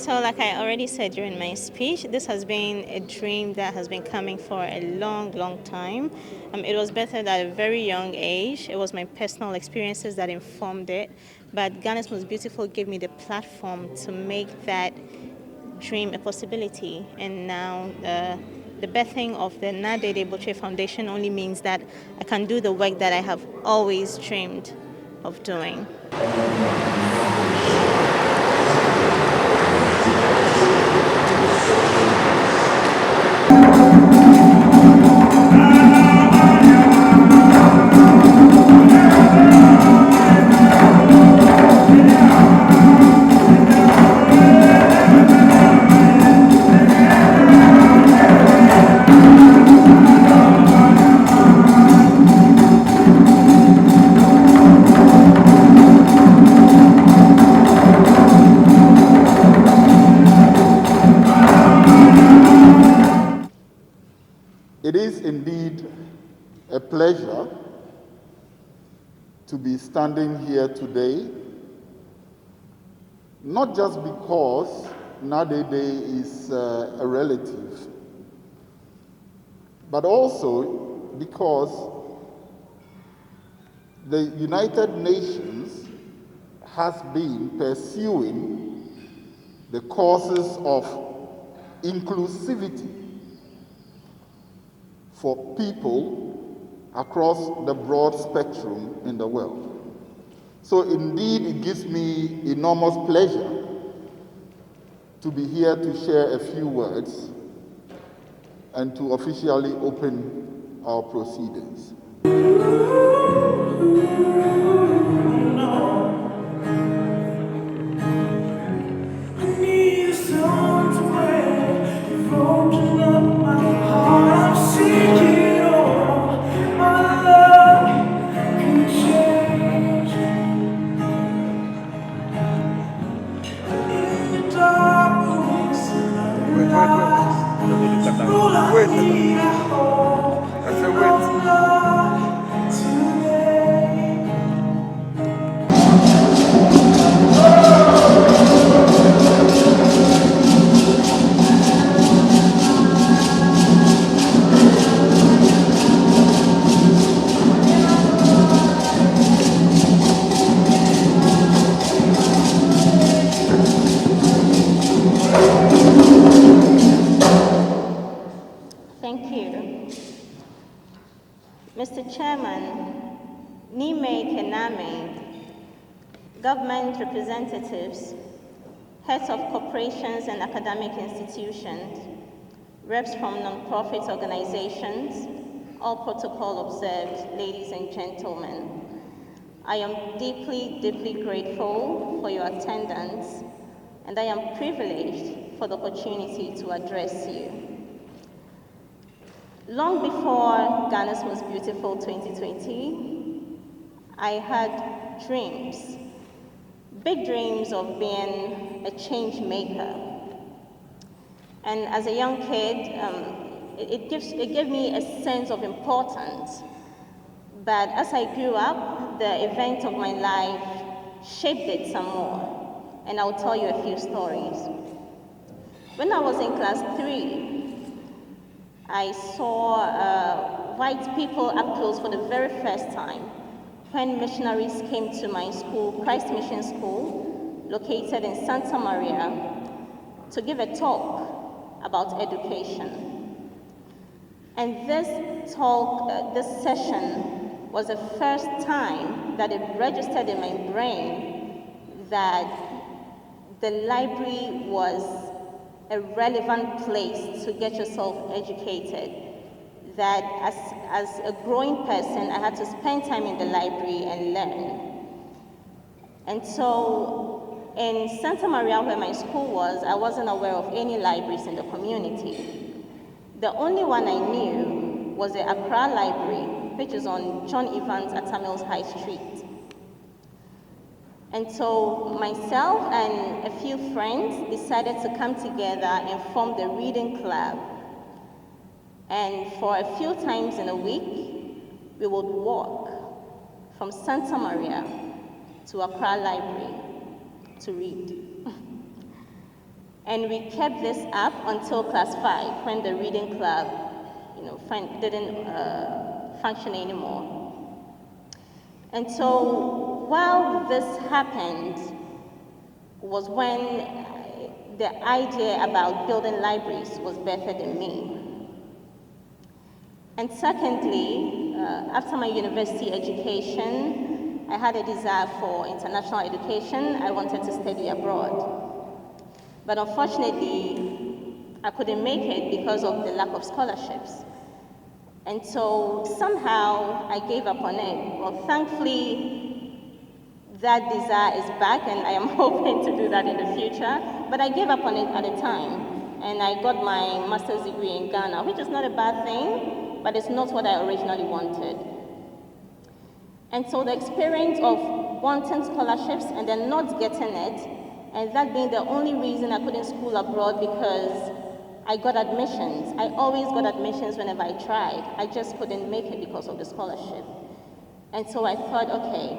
So like I already said during my speech, this has been a dream that has been coming for a long, long time. It was better at a very young age. It was my personal experiences that informed it. But Ghana's Most Beautiful gave me the platform to make that dream a possibility. And now the birthing of the Naa Dedei Botchwey Foundation only means that I can do the work that I have always dreamed of doing. It is indeed a pleasure to be standing here today, not just because Naa Dedei is a relative, but also because the United Nations has been pursuing the causes of inclusivity for people across the broad spectrum in the world. So indeed, it gives me enormous pleasure to be here to share a few words and to officially open our proceedings. Thank you. Mr. Chairman, Nime Kename, government representatives, heads of corporations and academic institutions, reps from non-profit organizations, all protocol observed, ladies and gentlemen. I am deeply, deeply grateful for your attendance, and I am privileged for the opportunity to address you. Long before Ghana's Most Beautiful 2020, I had dreams, big dreams of being a change maker. And as a young kid, it gave me a sense of importance. But as I grew up, the events of my life shaped it some more. And I'll tell you a few stories. When I was in class 3, I saw white people up close for the very first time when missionaries came to my school, Christ Mission School, located in Santa Maria, to give a talk about education. And this talk, this session, was the first time that it registered in my brain that the library was a relevant place to get yourself educated. That as a growing person, I had to spend time in the library and learn. And so in Santa Maria, where my school was, I wasn't aware of any libraries in the community. The only one I knew was the Accra Library, which is on John Evans at Tamils High Street. And so myself and a few friends decided to come together and form the reading club. And for a few times in a week, we would walk from Santa Maria to Accra Library to read. And we kept this up until class 5, when the reading club, didn't function anymore. And so while this happened was when the idea about building libraries was birthed in me. And secondly, after my university education, I had a desire for international education. I wanted to study abroad. But unfortunately, I couldn't make it because of the lack of scholarships. And so somehow I gave up on it. Well, thankfully, that desire is back, and I am hoping to do that in the future. But I gave up on it at the time, and I got my master's degree in Ghana, which is not a bad thing, but it's not what I originally wanted. And so the experience of wanting scholarships and then not getting it, and that being the only reason I couldn't school abroad, because I got admissions. I always got admissions whenever I tried. I just couldn't make it because of the scholarship. And so I thought, okay,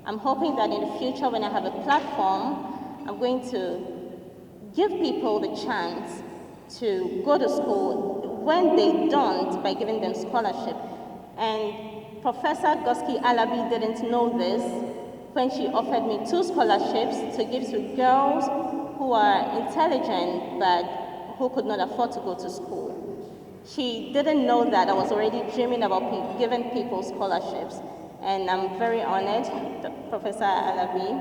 I'm hoping that in the future when I have a platform, I'm going to give people the chance to go to school when they don't, by giving them scholarship. And Professor Goski Alabi didn't know this when she offered me 2 scholarships to give to girls who are intelligent but who could not afford to go to school. She didn't know that I was already dreaming about giving people scholarships. And I'm very honored, Professor Alabi.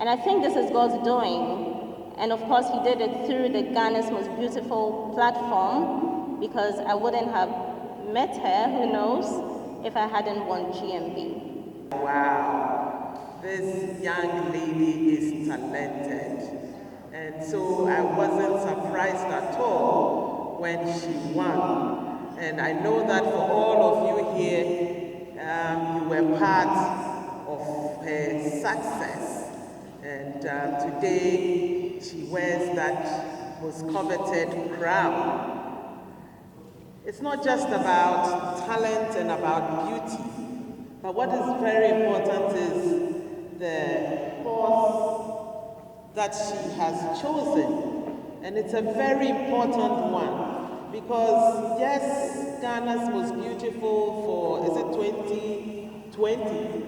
And I think this is God's doing. And of course, he did it through the Ghana's Most Beautiful platform, because I wouldn't have met her, who knows, if I hadn't won GMB. Wow, this young lady is talented. And so I wasn't surprised at all when she won. And I know that for all of you here, you were part of her success. And today she wears that most coveted crown. It's not just about talent and about beauty, but what is very important is the course that she has chosen. And it's a very important one, because yes, Ghana's Most Beautiful for, is it 2020?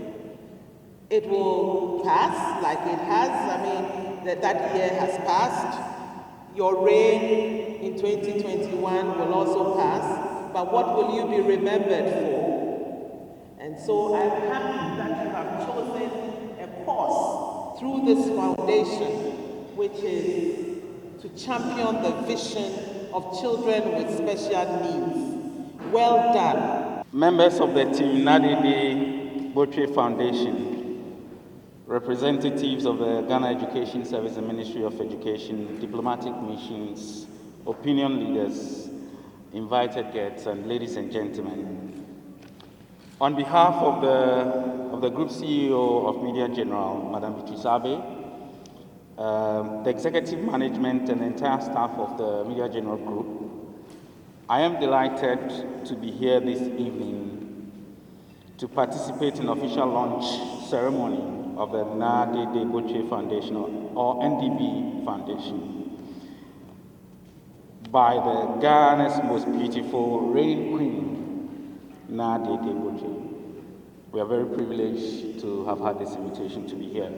It will pass like it has. I mean, that year has passed. Your reign in 2021 will also pass, but what will you be remembered for? And so I'm happy that you have chosen a course through this foundation, which is to champion the vision of children with special needs. Well done. Members of the team Naa Dedei Botchwey Foundation, representatives of the Ghana Education Service and Ministry of Education, diplomatic missions, opinion leaders, invited guests, and ladies and gentlemen. On behalf of the Group CEO of Media General, Madam Beatrice Abe, the executive management and the entire staff of the Media General Group, I am delighted to be here this evening to participate in official launch ceremony of the Naa Dedei Botchwey Foundation, or NDB Foundation, by the Ghana's Most Beautiful reigning queen, Naa Dedei Botchwey. We are very privileged to have had this invitation to be here.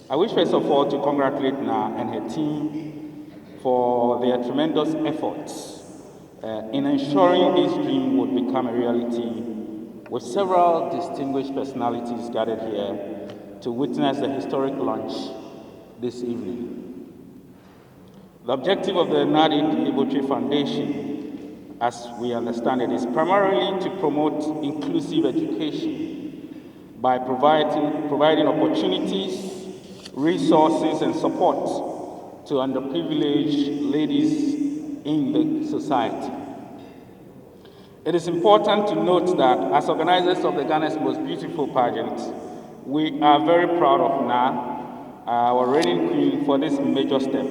I wish first of all to congratulate Naa and her team for their tremendous efforts in ensuring this dream would become a reality, with several distinguished personalities gathered here to witness the historic launch this evening. The objective of the Naa Dedei Botchwey Foundation, as we understand it, is primarily to promote inclusive education by providing opportunities, resources, and support to underprivileged ladies in the society. It is important to note that as organizers of the Ghana's Most Beautiful pageant, we are very proud of Naa, our reigning queen, for this major step,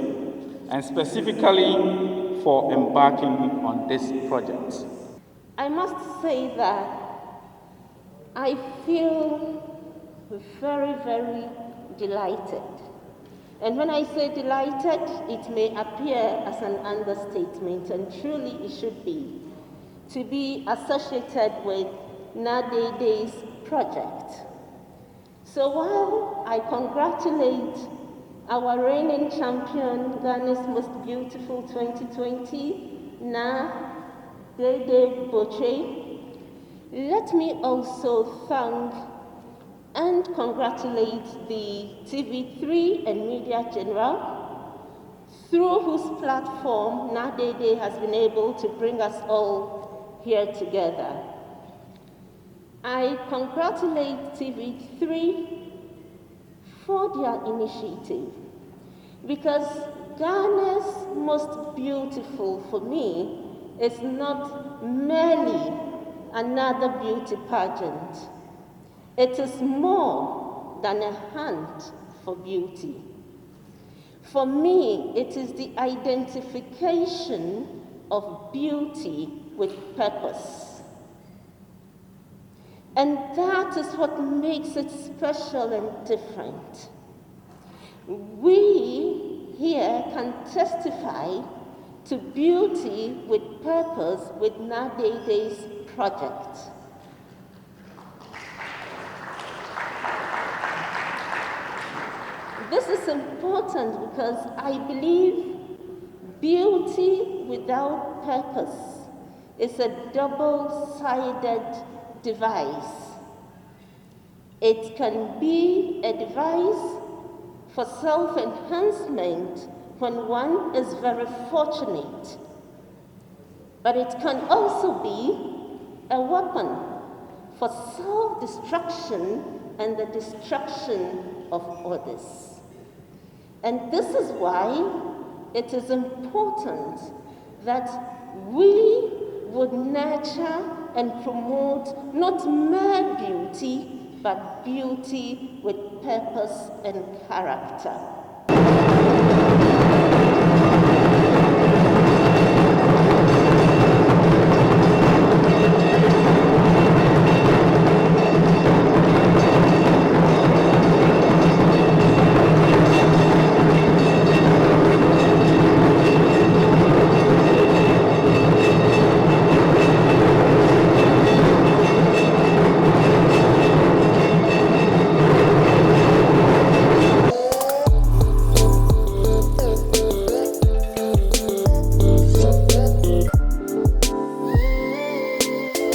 and specifically for embarking on this project. I must say that I feel very, very delighted And when I say delighted, it may appear as an understatement, and truly it should be, to be associated with Naa Dedei's project. So while I congratulate our reigning champion, Ghana's Most Beautiful 2020, Naa Dedei Botchwey, let me also thank and congratulate the TV3 and Media General, through whose platform Naa Dedei has been able to bring us all here together. I congratulate TV3 for their initiative, because Ghana's Most Beautiful for me is not merely another beauty pageant. It is more than a hunt for beauty. For me, it is the identification of beauty with purpose. And that is what makes it special and different. We here can testify to beauty with purpose with Naa Dedei's project. This is important because I believe beauty without purpose is a double-sided device. It can be a device for self-enhancement when one is very fortunate, but it can also be a weapon for self-destruction and the destruction of others. And this is why it is important that we would nurture and promote not mere beauty, but beauty with purpose and character.